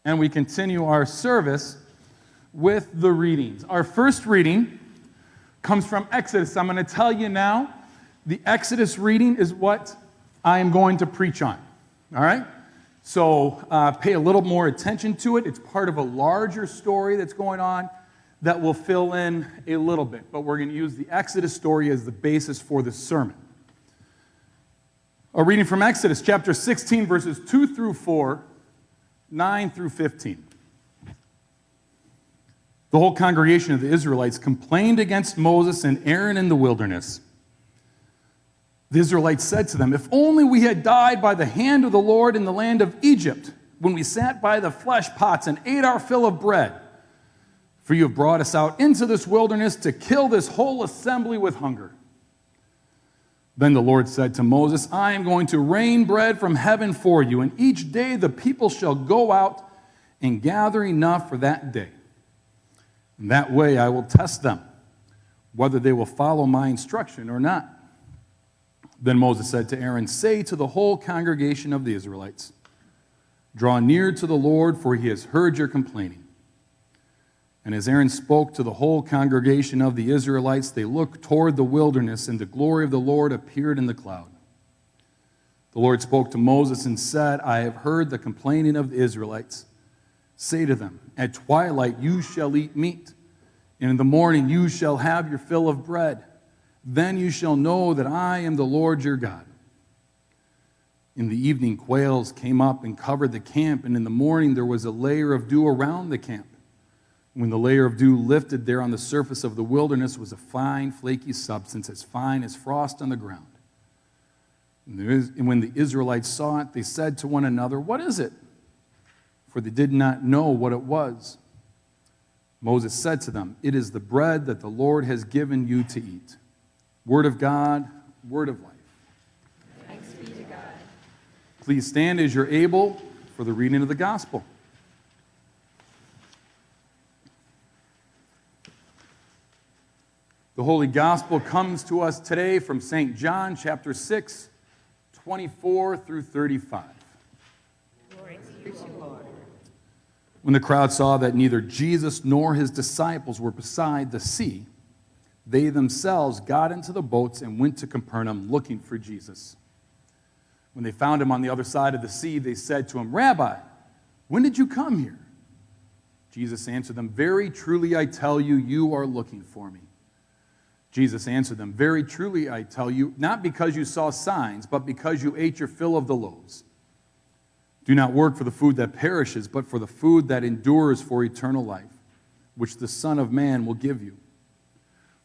and we continue our service with the readings. Our first reading comes from Exodus. I'm going to tell you now, the Exodus reading is what I am going to preach on. All right? So pay a little more attention to it. It's part of a larger story that's going on that will fill in a little bit. But we're going to use the Exodus story as the basis for this sermon. A reading from Exodus chapter 16, verses 2 through 4, 9 through 15. The whole congregation of the Israelites complained against Moses and Aaron in the wilderness. The Israelites said to them, "If only we had died by the hand of the Lord in the land of Egypt, when we sat by the flesh pots and ate our fill of bread. For you have brought us out into this wilderness to kill this whole assembly with hunger." Then the Lord said to Moses, "I am going to rain bread from heaven for you, and each day the people shall go out and gather enough for that day. And that way I will test them, whether they will follow my instruction or not." Then Moses said to Aaron, "Say to the whole congregation of the Israelites, 'Draw near to the Lord, for he has heard your complaining.'" And as Aaron spoke to the whole congregation of the Israelites, they looked toward the wilderness, and the glory of the Lord appeared in the cloud. The Lord spoke to Moses and said, "I have heard the complaining of the Israelites. Say to them, at twilight you shall eat meat, and in the morning you shall have your fill of bread. Then you shall know that I am the Lord your God." In the evening quails came up and covered the camp, and in the morning there was a layer of dew around the camp. When the layer of dew lifted, there on the surface of the wilderness was a fine, flaky substance, as fine as frost on the ground. And when the Israelites saw it, they said to one another, "What is it?" For they did not know what it was. Moses said to them, "It is the bread that the Lord has given you to eat." Word of God, word of life. Thanks be to God. Please stand as you're able for the reading of the gospel. The Holy Gospel comes to us today from St. John chapter 6, 24 through 35. Glory to you, Lord. When the crowd saw that neither Jesus nor his disciples were beside the sea, they themselves got into the boats and went to Capernaum looking for Jesus. When they found him on the other side of the sea, they said to him, "Rabbi, when did you come here?" Jesus answered them, "Very truly I tell you, you are looking for me." Jesus answered them, "Very truly I tell you, not because you saw signs, but because you ate your fill of the loaves. Do not work for the food that perishes, but for the food that endures for eternal life, which the Son of Man will give you.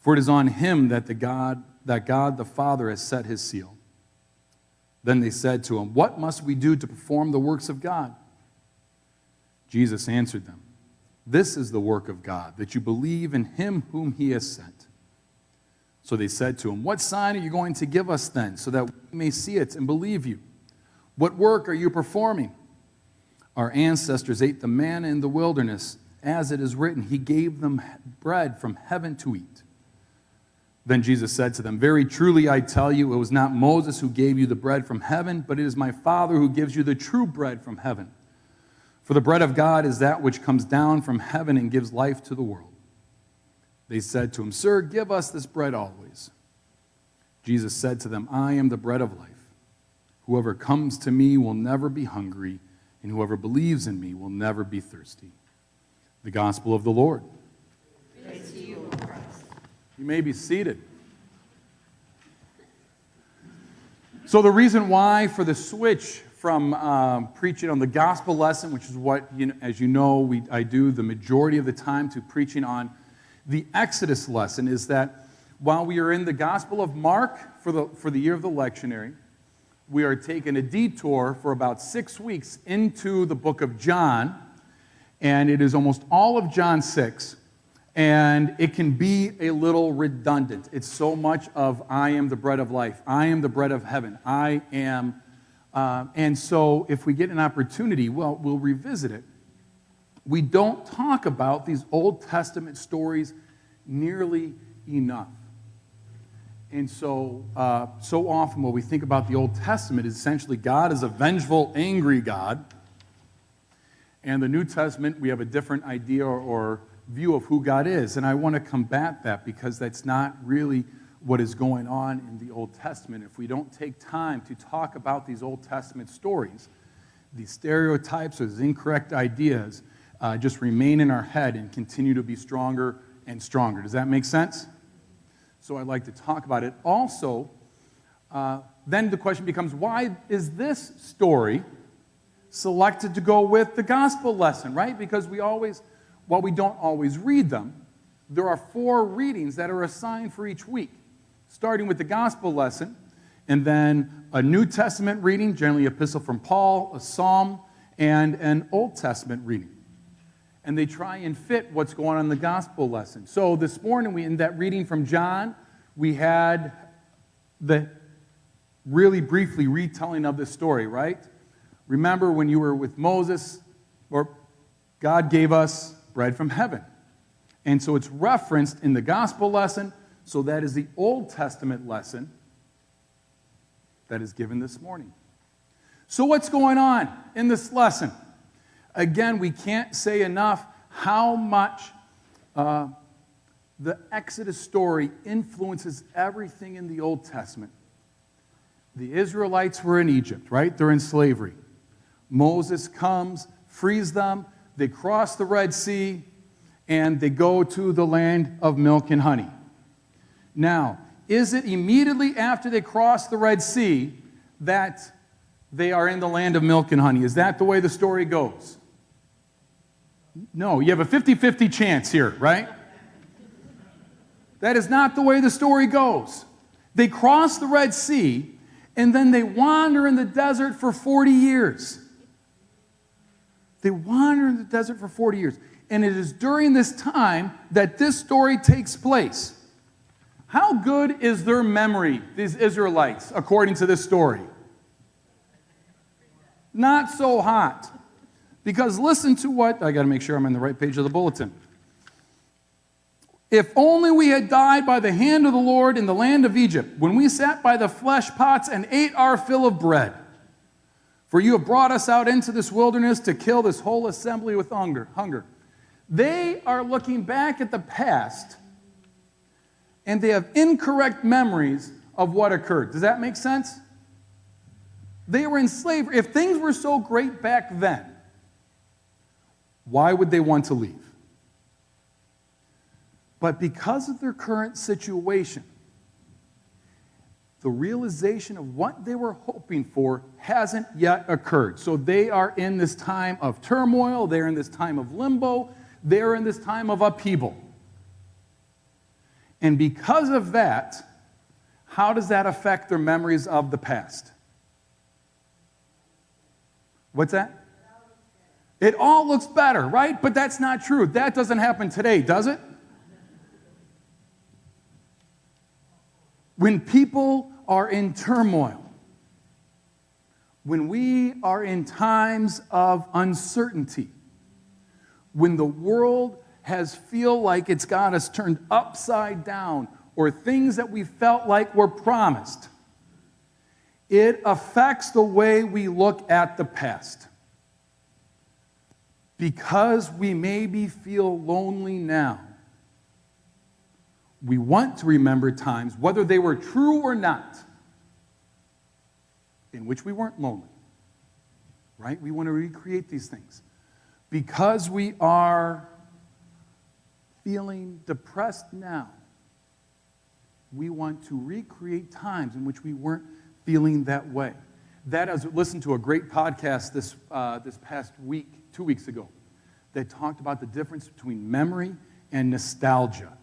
For it is on him that God the Father has set his seal." Then they said to him, "What must we do to perform the works of God?" Jesus answered them, "This is the work of God, that you believe in him whom he has sent." So they said to him, "What sign are you going to give us then, so that we may see it and believe you? What work are you performing? Our ancestors ate the manna in the wilderness, as it is written, he gave them bread from heaven to eat." Then Jesus said to them, "Very truly I tell you, it was not Moses who gave you the bread from heaven, but it is my Father who gives you the true bread from heaven. For the bread of God is that which comes down from heaven and gives life to the world." They said to him, "Sir, give us this bread always." Jesus said to them, "I am the bread of life. Whoever comes to me will never be hungry, and whoever believes in me will never be thirsty." The gospel of the Lord. Praise to you, O Christ. You may be seated. So the reason why for the switch from preaching on the gospel lesson, which is what, as you know, I do the majority of the time, to preaching on the Exodus lesson, is that while we are in the Gospel of Mark for the year of the lectionary, we are taking a detour for about 6 weeks into the book of John, and it is almost all of John 6, and it can be a little redundant. It's so much of "I am the bread of life," "I am the bread of heaven," "I am," and so if we get an opportunity, well, we'll revisit it. We don't talk about these Old Testament stories nearly enough. And so often what we think about the Old Testament is essentially God is a vengeful, angry God. And the New Testament, we have a different idea or view of who God is. And I want to combat that because that's not really what is going on in the Old Testament. If we don't take time to talk about these Old Testament stories, these stereotypes or these incorrect ideas just remain in our head and continue to be stronger and stronger. Does that make sense? So I'd like to talk about it. Also, then the question becomes, why is this story selected to go with the gospel lesson, right? Because while we don't always read them, there are 4 readings that are assigned for each week, starting with the gospel lesson, and then a New Testament reading, generally an epistle from Paul, a psalm, and an Old Testament reading. And they try and fit what's going on in the gospel lesson. So this morning, in that reading from John, we had the really briefly retelling of the story, right? Remember when you were with Moses, or God gave us bread from heaven. And so it's referenced in the gospel lesson, so that is the Old Testament lesson that is given this morning. So what's going on in this lesson? Again, we can't say enough how much the Exodus story influences everything in the Old Testament. The Israelites were in Egypt, right? They're in slavery. Moses comes, frees them, they cross the Red Sea, and they go to the land of milk and honey. Now, is it immediately after they cross the Red Sea that they are in the land of milk and honey? Is that the way the story goes? No, you have a 50-50 chance here, right? That is not the way the story goes. They cross the Red Sea, and then they wander in the desert for 40 years. They wander in the desert for 40 years. And it is during this time that this story takes place. How good is their memory, these Israelites, according to this story? Not so hot. Because listen to what, I got to make sure I'm on the right page of the bulletin. If only we had died by the hand of the Lord in the land of Egypt, when we sat by the flesh pots and ate our fill of bread. For you have brought us out into this wilderness to kill this whole assembly with hunger. They are looking back at the past, and they have incorrect memories of what occurred. Does that make sense? They were in slavery. If things were so great back then, why would they want to leave? But because of their current situation, the realization of what they were hoping for hasn't yet occurred. So they are in this time of turmoil, they're in this time of limbo, they're in this time of upheaval. And because of that, how does that affect their memories of the past? What's that? It all looks better, right? But that's not true. That doesn't happen today, does it? When people are in turmoil, when we are in times of uncertainty, when the world has feel like it's got us turned upside down, or things that we felt like were promised, it affects the way we look at the past. Because we maybe feel lonely now, we want to remember times, whether they were true or not, in which we weren't lonely. Right? We want to recreate these things. Because we are feeling depressed now, we want to recreate times in which we weren't feeling that way. That, I listened to a great podcast this past week, 2 weeks ago, that talked about the difference between memory and nostalgia.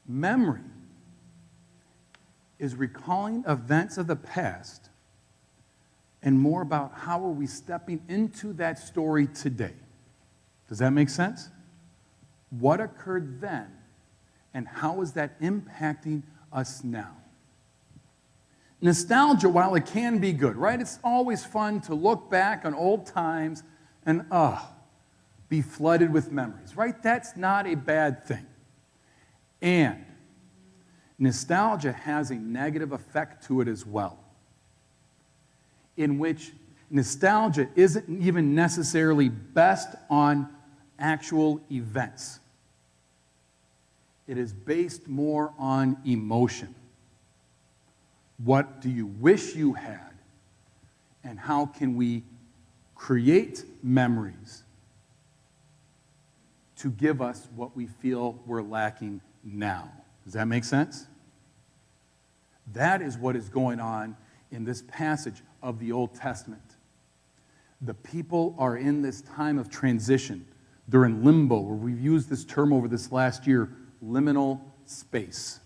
Memory is recalling events of the past and more about how are we stepping into that story today. Does that make sense? What occurred then, and how is that impacting us now? Nostalgia, while it can be good, right? It's always fun to look back on old times and, be flooded with memories, right? That's not a bad thing. And nostalgia has a negative effect to it as well, in which Nostalgia isn't even necessarily best on actual events. It is based more on emotion. What do you wish you had? And how can we create memories to give us what we feel we're lacking now? Does that make sense? That is what is going on in this passage of the Old Testament. The people are in this time of transition. They're in limbo, or we've used this term over this last year, liminal space.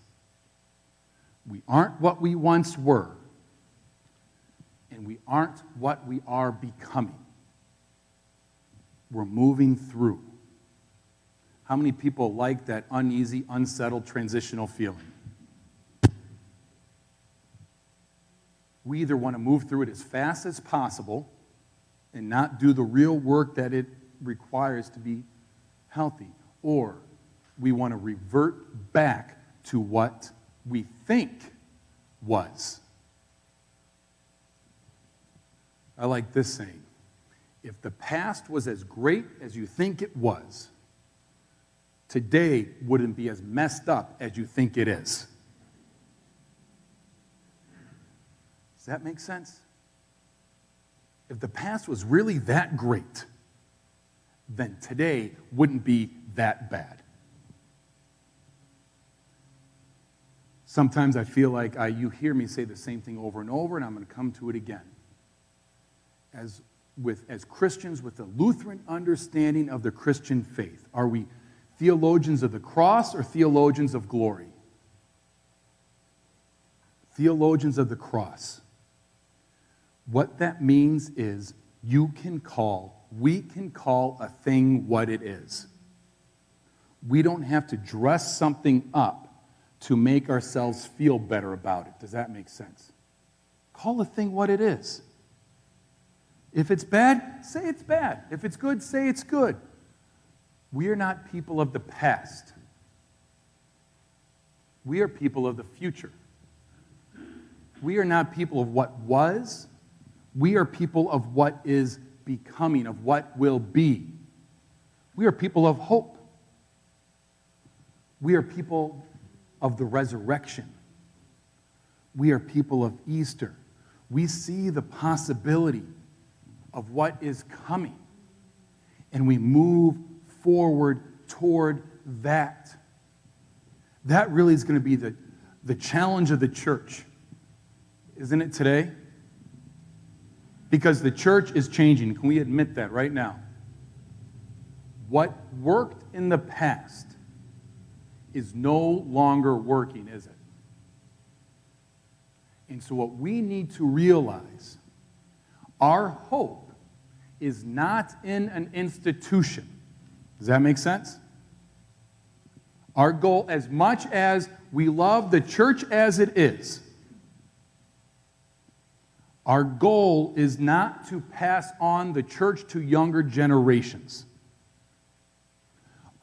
We aren't what we once were, and we aren't what we are becoming. We're moving through. How many people like that uneasy, unsettled, transitional feeling? We either want to move through it as fast as possible and not do the real work that it requires to be healthy, or we want to revert back to what we think was. I like this saying: if the past was as great as you think it was, today wouldn't be as messed up as you think it is. Does that make sense? If the past was really that great, then today wouldn't be that bad. Sometimes I feel like you hear me say the same thing over and over, and I'm going to come to it again. As Christians with a Lutheran understanding of the Christian faith, are we theologians of the cross or theologians of glory? Theologians of the cross. What that means is we can call a thing what it is. We don't have to dress something up to make ourselves feel better about it. Does that make sense? Call a thing what it is. If it's bad, say it's bad. If it's good, say it's good. We are not people of the past. We are people of the future. We are not people of what was. We are people of what is becoming, of what will be. We are people of hope. We are people of the resurrection. We are people of Easter. We see the possibility of what is coming, and we move forward toward that. That really is going to be the challenge of the church, isn't it today? Because the church is changing. Can we admit that right now? What worked in the past is no longer working, is it? And so what we need to realize, our hope is not in an institution. Does that make sense? Our goal, as much as we love the church as it is, our goal is not to pass on the church to younger generations.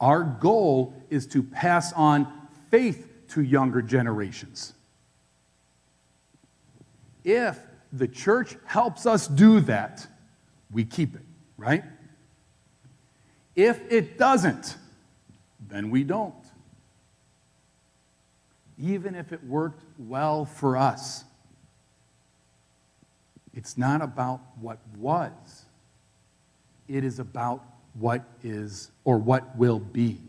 Our goal is to pass on faith to younger generations. If the church helps us do that, we keep it, right? If it doesn't, then we don't. Even if it worked well for us. It's not about what was. It is about what is or what will be.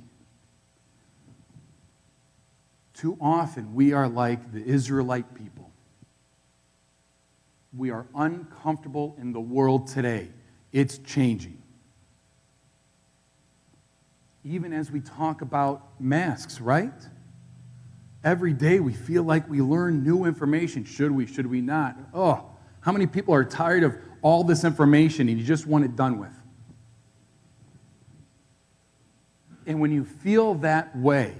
Too often we are like the Israelite people. We are uncomfortable in the world today. It's changing. Even as we talk about masks, right? Every day we feel like we learn new information. Should we not? Oh, how many people are tired of all this information and you just want it done with? And when you feel that way,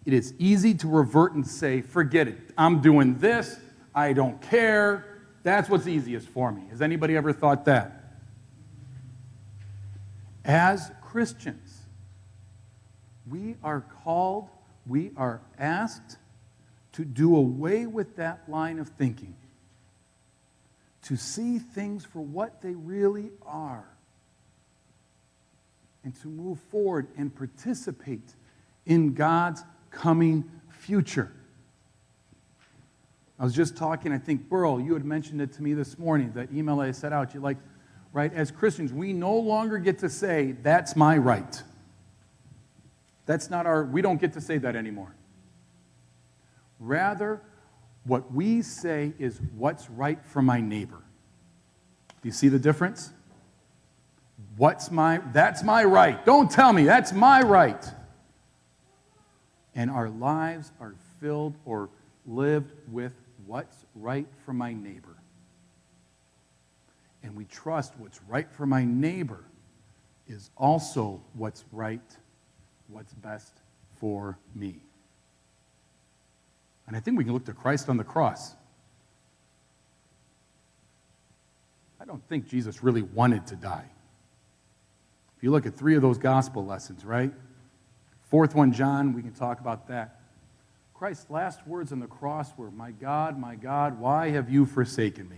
it is easy to revert and say, forget it. I'm doing this. I don't care. That's what's easiest for me. Has anybody ever thought that? As Christians, we are called, we are asked to do away with that line of thinking. to see things for what they really are, and to move forward and participate in God's coming future. I was just talking, I think, Burl, you had mentioned it to me this morning, that email I sent out. You're like, right, as Christians, we no longer get to say, that's my right. We don't get to say that anymore. Rather, what we say is what's right for my neighbor. Do you see the difference? That's my right. Don't tell me, that's my right. And our lives are filled or lived with what's right for my neighbor. And we trust what's right for my neighbor is also what's right, what's best for me. And I think we can look to Christ on the cross. I don't think Jesus really wanted to die. If you look at 3 of those gospel lessons, right? 4th one, John, we can talk about that. Christ's last words on the cross were, my God, why have you forsaken me?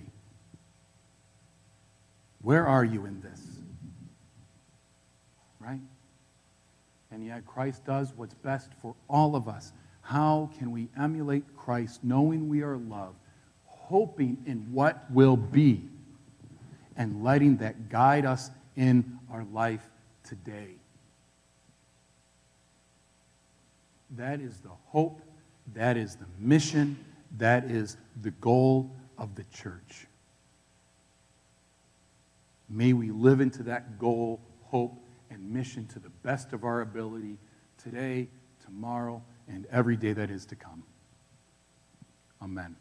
Where are you in this? Right? And yet Christ does what's best for all of us. How can we emulate Christ, knowing we are loved, hoping in what will be, and letting that guide us in our life today? That is the hope, that is the mission, that is the goal of the church. May we live into that goal, hope, and mission to the best of our ability today, tomorrow, and every day that is to come. Amen.